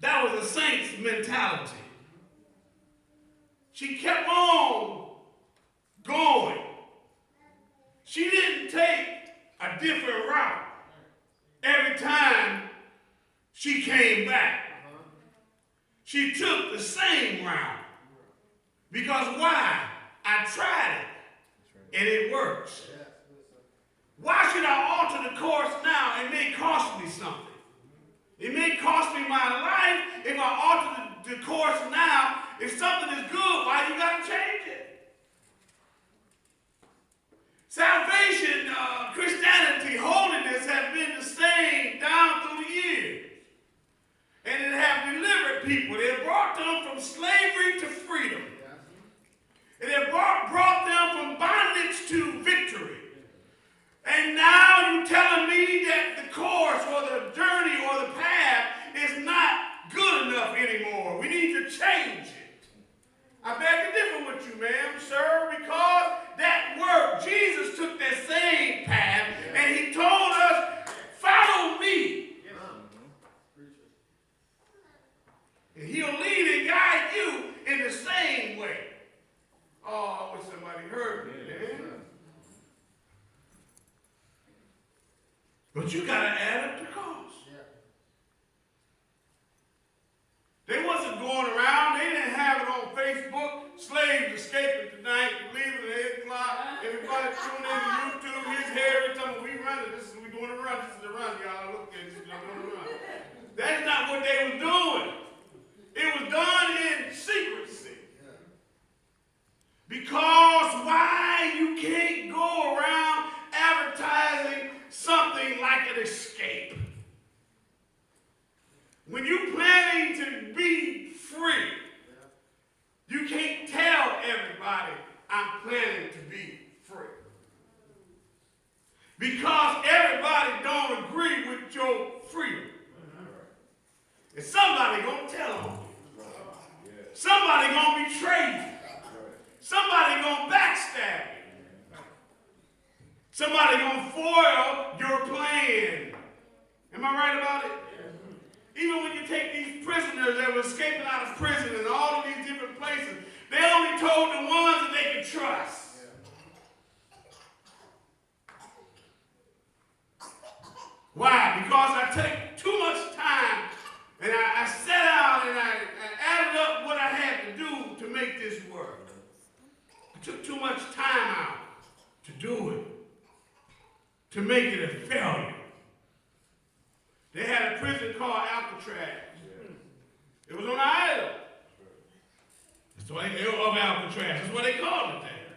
That was a saint's mentality. She kept on going. She didn't take a different route every time she came back. She took the same route. Because why? I tried it, and it works. Why should I alter the course now? It may cost me something. It may cost me my life if I alter the course now. If something is good, why you got to change it? Salvation, Christianity, holiness has been the same down through the years. And it has delivered people. It has brought them from slavery to freedom. It has brought them from bondage to victory. And now you're telling me that the course or the journey or the path is not good enough anymore. We need to change it. I beg to differ with you, ma'am, sir, because that worked. Jesus took that same path and he told us, follow me. And he'll lead and guide you in the same way. Oh, I wish somebody heard me, man. But you got to add up the cost. They wasn't going around. They didn't have it on Facebook. Slaves escaping tonight, leaving at 8 o'clock. Everybody tune in to YouTube. Here's Harry telling me we running. This is we doing a run. This is the run, y'all. Look at this. We're doing a run. That's not what they were doing. It was done in secrecy. Because why you can't go around advertising something like an escape? When you're planning to be free, you can't tell everybody I'm planning to be free. Because everybody don't agree with your freedom. And somebody gonna tell on you. Somebody gonna betray you. Somebody gonna backstab you. Somebody gonna foil your plan. Am I right about it? Even when you take these prisoners that were escaping out of prison and all of these different places, they only told the ones that they could trust. Why? Because I take too much time and I set out and I added up what I had to do to make this work. I took too much time out to do it, to make it a failure. They had a prison called Alcatraz. It was on an island. That's why they of Alcatraz. That's what they called it there.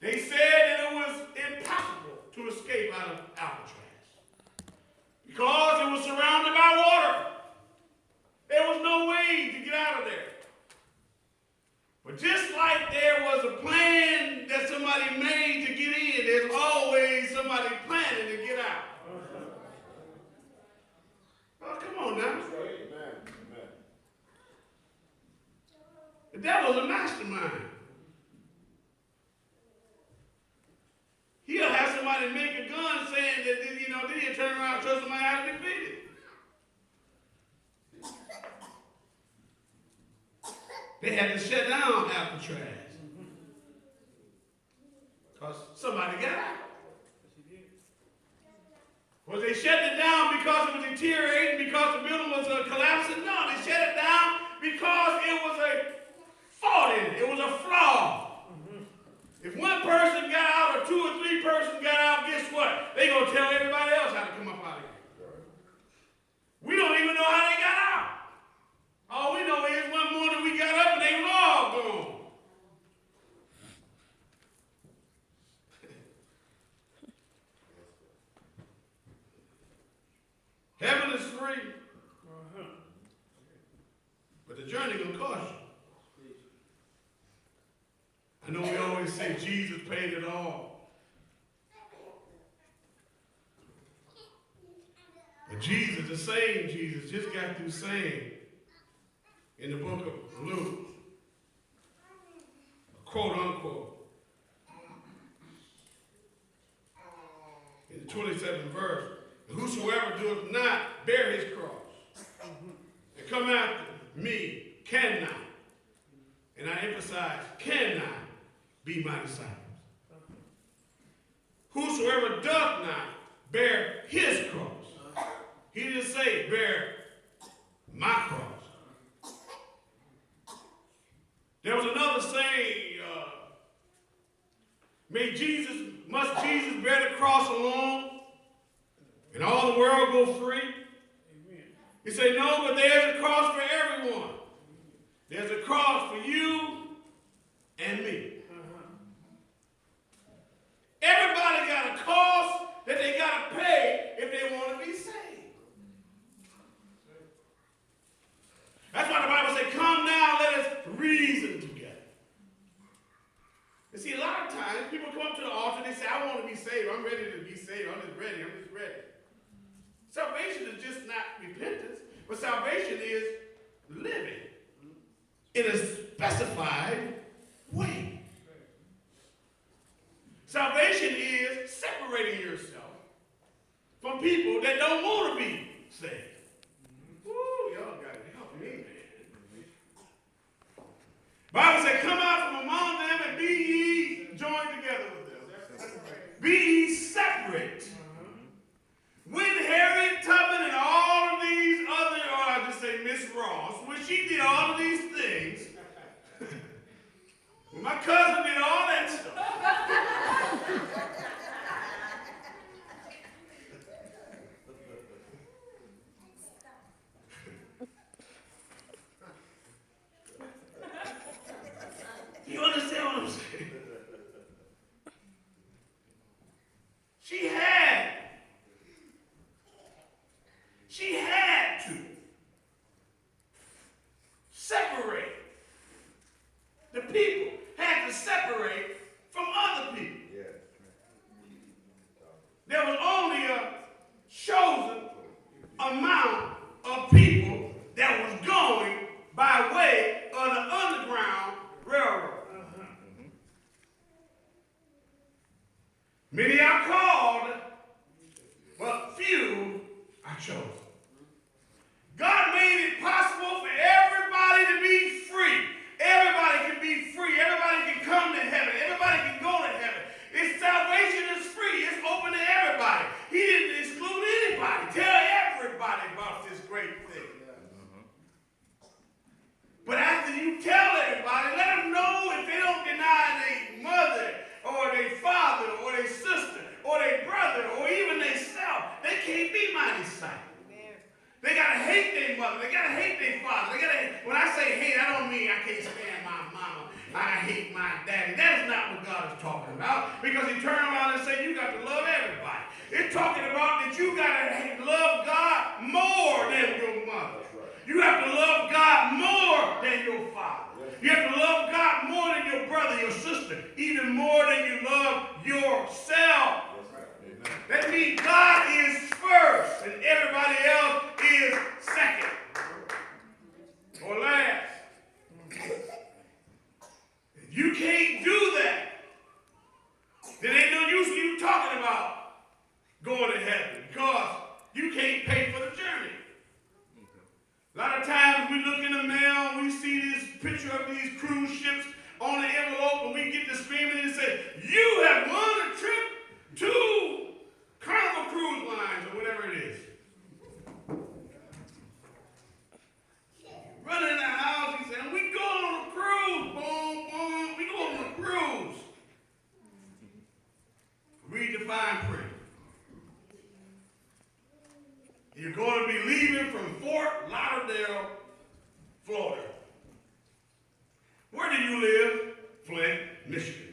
They said that it was impossible to escape out of Alcatraz because it was surrounded by water. There was no way to get out of there. But just like there was a plan that somebody made to get in, there's always somebody planning to get out. Oh, come on now. The devil's a mastermind. He'll have somebody make a gun saying that, then he'll turn around and show somebody how to defeat it. They had to shut down Alcatraz. Because somebody got out. Was they shut it down because it was deteriorating, because the building was collapsing? No, they shut it down because it was a fault in it. It was a flaw. If one person got out or 2 or 3 persons got out, guess what? They're going to tell everybody else how to come up out of here. We don't even know how they got out. All we know is one morning we got up and they were all gone. Heaven is free. But the journey gonna cost you. I know we always say Jesus paid it all. But Jesus, the same Jesus, just got through saying in the book of Luke, quote unquote, in the 27th verse, whosoever doeth not bear his cross come after me cannot, and I emphasize, cannot be my disciples. Whosoever doth not bear his cross. He didn't say bear my cross. There was another saying, must Jesus bear the cross alone and all the world go free? Amen. He said, no, but there's a cross for everyone. There's a cross for you and me. Everybody got a cost that they got to pay if they want to be saved. That's why the Bible says, come now, let us reason together. You see, a lot of times, people come up to the altar and they say, I want to be saved. I'm ready to be saved. I'm just ready. Salvation is just not repentance, but salvation is living in a specified way. Salvation is separating yourself from people that don't want to be saved. Ooh, y'all got to help me, man. Bible said, come out from among them and be ye joined together with them. Be ye separate. When Harriet Tubman and all of these other, or I just say Miss Ross, when she did all of these things, when my cousin did all that stuff, you understand what I'm saying? She had to separate. The people had to separate from other people. There was only a chosen amount of people that was going by way of the Underground Railroad. Many are called, but few are chosen. God made it possible for everybody to be free. Everybody can be free. Everybody can come to heaven. Everybody can go to heaven. His salvation is free. It's open to everybody. He didn't exclude anybody. Tell everybody about this great thing. But after you tell everybody, let them know if they don't deny their mother or their father or their sister or their brother or even their self, they can't be my disciple. They got to hate their mother. They got to hate their father. When I say hate, I don't mean I can't stand my mama. I hate my daddy. That's not what God is talking about. Because he turned around and said, you got to love everybody. It's talking about that you got to love God more than your mother. You have to love God more than your father. You have to love God more than your brother, your sister, even more than you love yourself. That means God is first and everybody else is second or last. If you can't do that, then ain't no use in you talking about going to heaven because you can't pay for the journey. A lot of times we look in the mail and we see this picture of these cruise ships on the envelope and we get to screaming and say, you have won a trip to Carnival Cruise Lines or whatever it is. Running in the house, he said, we go on a cruise, boom, boom, we go on a cruise. Read the fine print. You're going to be leaving from Fort Lauderdale, Florida. Where do you live? Flint, Michigan.